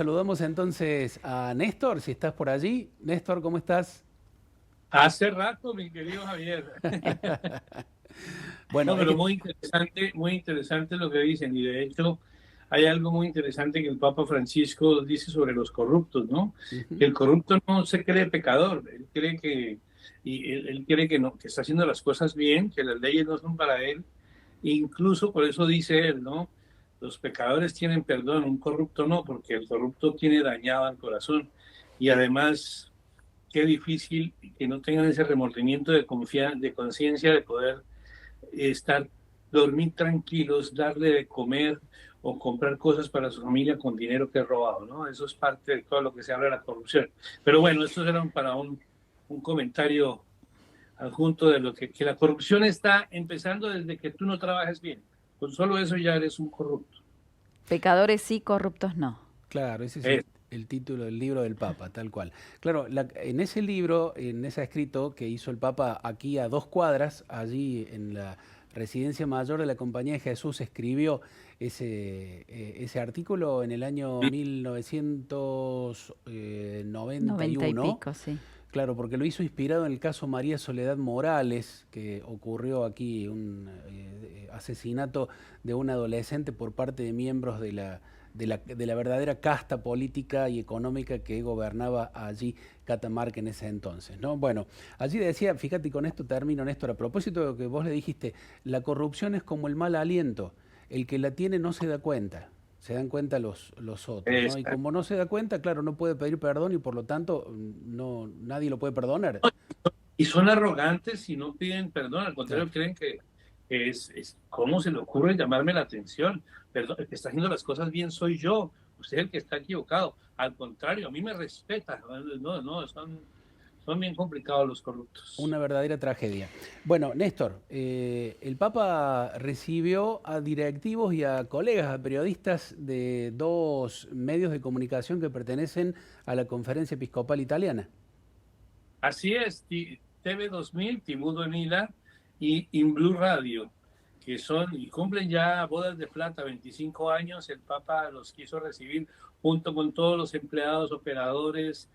Saludamos entonces a Néstor, si estás por allí. Néstor, ¿cómo estás? Hace rato, mi querido Javier. Bueno, No, es pero que muy interesante lo que dicen. Y de hecho, hay algo muy interesante que el Papa Francisco dice sobre los corruptos, ¿no? Que ujú, el corrupto no se cree pecador, él cree él cree que no, que está haciendo las cosas bien, que las leyes no son para él. E incluso por eso dice él, ¿no? Los pecadores tienen perdón, un corrupto no, porque el corrupto tiene dañado al corazón. Y además qué difícil que no tengan ese remordimiento de conciencia de poder estar, dormir tranquilos, darle de comer o comprar cosas para su familia con dinero que es robado, ¿no? Eso es parte de todo lo que se habla de la corrupción. Pero bueno, esto era para un comentario adjunto de lo que la corrupción está empezando desde que tú no trabajes bien. Con solo eso ya eres un corrupto. Pecadores sí, corruptos no. claro, ese es Eh, el título del libro del Papa, tal cual. Claro, en ese libro, en ese escrito que hizo el Papa aquí a 2 cuadras, allí en la residencia mayor de la Compañía de Jesús, escribió ese artículo en el año 90 y 1991. pico, sí. Claro, porque lo hizo inspirado en el caso María Soledad Morales, que ocurrió aquí, un asesinato de un adolescente por parte de miembros de la verdadera casta política y económica que gobernaba allí Catamarca en ese entonces, ¿no? Bueno, allí decía, fíjate, y con esto termino, Néstor, a propósito de lo que vos le dijiste, la corrupción es como el mal aliento, el que la tiene no se da cuenta. Se dan cuenta los otros, ¿no? Y Exacto. como no se da cuenta, claro, no puede pedir perdón y por lo tanto no, nadie lo puede perdonar. Y son arrogantes y no piden perdón, al Claro. contrario, creen que ¿cómo se le ocurre llamarme la atención? Perdón, el que está haciendo las cosas bien soy yo, usted es el que está equivocado. Al contrario, a mí me respeta. No, no, son bien complicados los corruptos. Una verdadera tragedia. Bueno, Néstor, el Papa recibió a directivos y a colegas, a periodistas de 2 medios de comunicación que pertenecen a la Conferencia Episcopal Italiana. Así es, TV 2000, Tibudo Nila y In Blue Radio, que son y cumplen ya bodas de plata, 25 años. El Papa los quiso recibir junto con todos los empleados, operadores,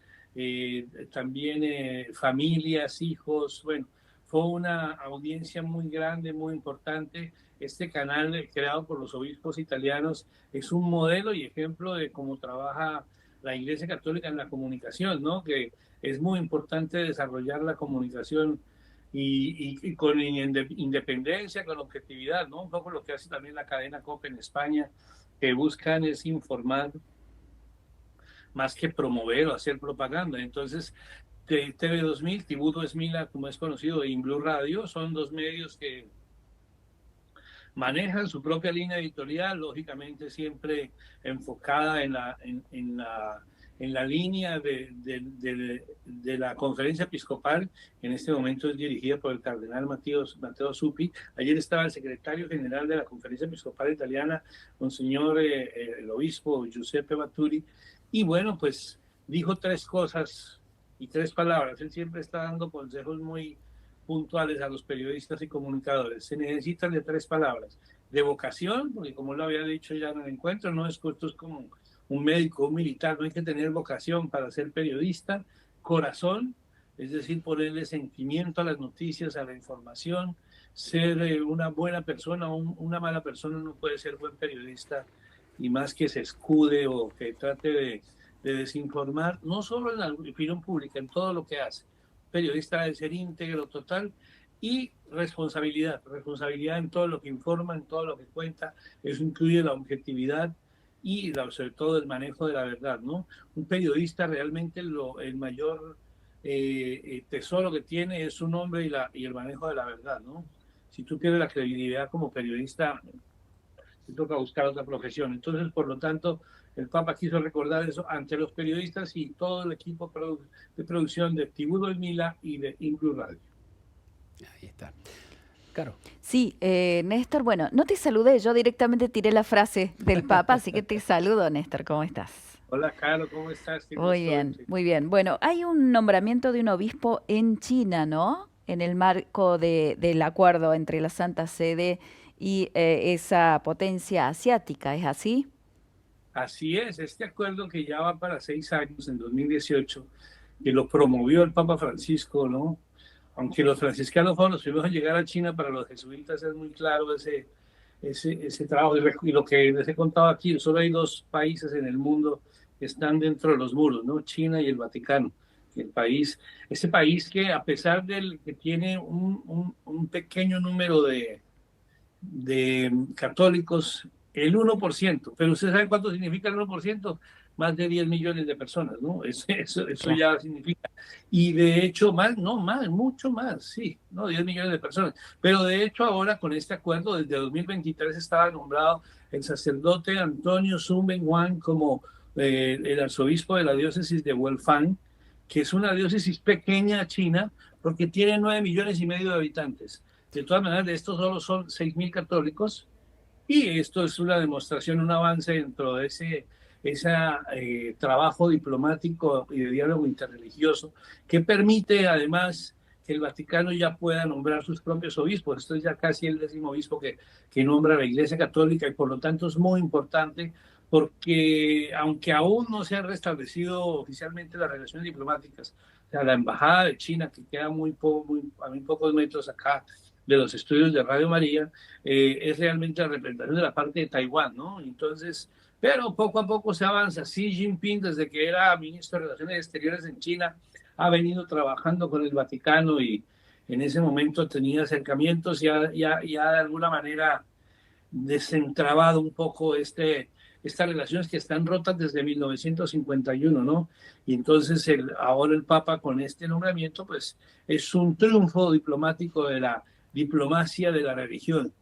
también familias, hijos. Bueno, fue una audiencia muy grande, muy importante. Este canal creado por los obispos italianos es un modelo y ejemplo de cómo trabaja la Iglesia Católica en la comunicación, ¿no? Que es muy importante desarrollar la comunicación y con independencia, con objetividad, ¿no? Un poco lo que hace también la cadena COPE en España, que buscan es informar más que promover o hacer propaganda. Entonces, TV 2000, Tibudo Esmila, como es conocido, y Blue Radio, son 2 medios que manejan su propia línea editorial, lógicamente siempre enfocada en la línea de la conferencia episcopal, que en este momento es dirigida por el cardenal Matteo Zuppi. Ayer estaba el secretario general de la conferencia episcopal italiana, Monseñor el obispo Giuseppe Batturi, y bueno, pues dijo 3 cosas y 3 palabras. Él siempre está dando consejos muy puntuales a los periodistas y comunicadores. Se necesitan de 3 palabras: de vocación, porque como lo había dicho ya en el encuentro, no es que esto es como un médico, un militar, no hay que tener vocación para ser periodista. Corazón, es decir, ponerle sentimiento a las noticias, a la información. Ser una buena persona o una mala persona no puede ser buen periodista, y más que se escude o que trate de desinformar, no solo en la opinión pública, en todo lo que hace. Periodista debe ser íntegro, total, y responsabilidad en todo lo que informa, en todo lo que cuenta. Eso incluye la objetividad y sobre todo el manejo de la verdad, ¿no? Un periodista realmente el mayor tesoro que tiene es su nombre y el manejo de la verdad, ¿no? Si tú pierdes la credibilidad como periodista, te toca buscar otra profesión. Entonces, por lo tanto, el Papa quiso recordar eso ante los periodistas y todo el equipo de producción de Tibudo y Mila y de Inclu Radio. Ahí está. Claro. Sí, Néstor, bueno, no te saludé, yo directamente tiré la frase del Papa, así que te saludo, Néstor, ¿cómo estás? Hola, Caro, ¿cómo estás? Qué Muy gusto bien, verte. muy bien. Bueno, hay un nombramiento de un obispo en China, ¿no? En el marco del acuerdo entre la Santa Sede y esa potencia asiática, ¿es así? Así es, este acuerdo que ya va para 6 años, en 2018, que lo promovió el Papa Francisco, ¿no? Aunque los franciscanos fueron los primeros en llegar a China, para los jesuitas es muy claro ese trabajo. Y lo que les he contado aquí, solo hay 2 países en el mundo que están dentro de los muros, ¿no? China y el Vaticano. Ese país que, a pesar del que tiene un pequeño número de católicos, el 1%, pero ¿usted sabe cuánto significa el 1%? Más de 10 millones de personas, ¿no? Eso ya significa. Y de hecho, mucho más, sí, ¿no? 10 millones de personas. Pero de hecho ahora con este acuerdo, desde 2023 estaba nombrado el sacerdote Antonio Zumben Wang como el arzobispo de la diócesis de Huelfang, que es una diócesis pequeña china, porque tiene 9 millones y medio de habitantes. De todas maneras, de estos solo son 6.000 católicos, y esto es una demostración, un avance dentro de ese trabajo diplomático y de diálogo interreligioso, que permite además que el Vaticano ya pueda nombrar sus propios obispos. Esto es ya casi el 10º obispo que nombra la Iglesia Católica, y por lo tanto es muy importante, porque aunque aún no se han restablecido oficialmente las relaciones diplomáticas, o sea, la embajada de China, que queda a muy pocos metros acá de los estudios de Radio María, es realmente la representación de la parte de Taiwán, ¿no? Entonces, pero poco a poco se avanza. Xi Jinping, desde que era ministro de Relaciones Exteriores en China, ha venido trabajando con el Vaticano, y en ese momento tenía acercamientos, y ya de alguna manera desentrabado un poco estas relaciones que están rotas desde 1951, ¿no? Y entonces ahora el Papa, con este nombramiento, pues es un triunfo diplomático de la diplomacia de la religión,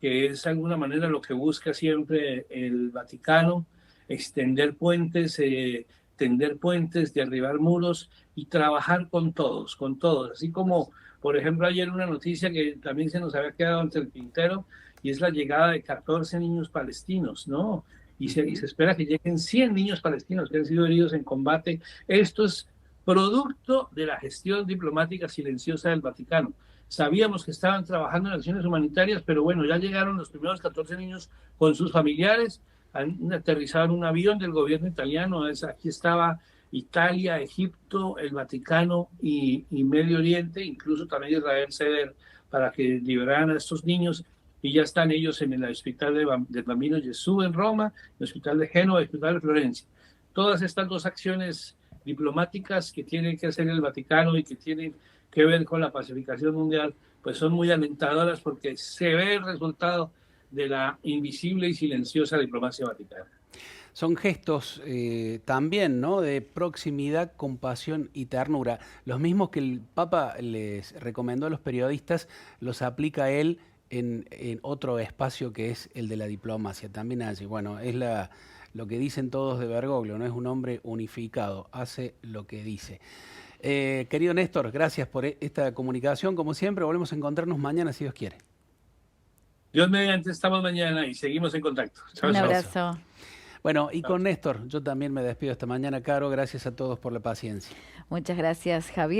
que es de alguna manera lo que busca siempre el Vaticano: extender puentes, tender puentes, derribar muros y trabajar con todos, Así como, por ejemplo, ayer una noticia que también se nos había quedado entre el tintero, y es la llegada de 14 niños palestinos, ¿no? Y se espera que lleguen 100 niños palestinos que han sido heridos en combate. Esto es producto de la gestión diplomática silenciosa del Vaticano. Sabíamos que estaban trabajando en acciones humanitarias, pero bueno, ya llegaron los primeros 14 niños con sus familiares, han aterrizado en un avión del gobierno italiano. Aquí estaba Italia, Egipto, el Vaticano y Medio Oriente, incluso también Israel ceder para que liberaran a estos niños, y ya están ellos en el hospital del Bambino Gesù en Roma, el hospital de Génova, el hospital de Florencia. Todas estas 2 acciones diplomáticas que tiene que hacer el Vaticano y que tienen que ver con la pacificación mundial, pues son muy alentadoras, porque se ve el resultado de la invisible y silenciosa diplomacia vaticana. Son gestos también, ¿no?, de proximidad, compasión y ternura. Los mismos que el Papa les recomendó a los periodistas, los aplica él en otro espacio, que es el de la diplomacia. También hace, bueno, es lo que dicen todos de Bergoglio, no es un hombre unificado, hace lo que dice. Querido Néstor, gracias por esta comunicación. Como siempre, volvemos a encontrarnos mañana, si Dios quiere. Dios mediante, estamos mañana y seguimos en contacto. Un abrazo. Bueno, y con Néstor, yo también me despido esta mañana, Caro. Gracias a todos por la paciencia. Muchas gracias, Javier.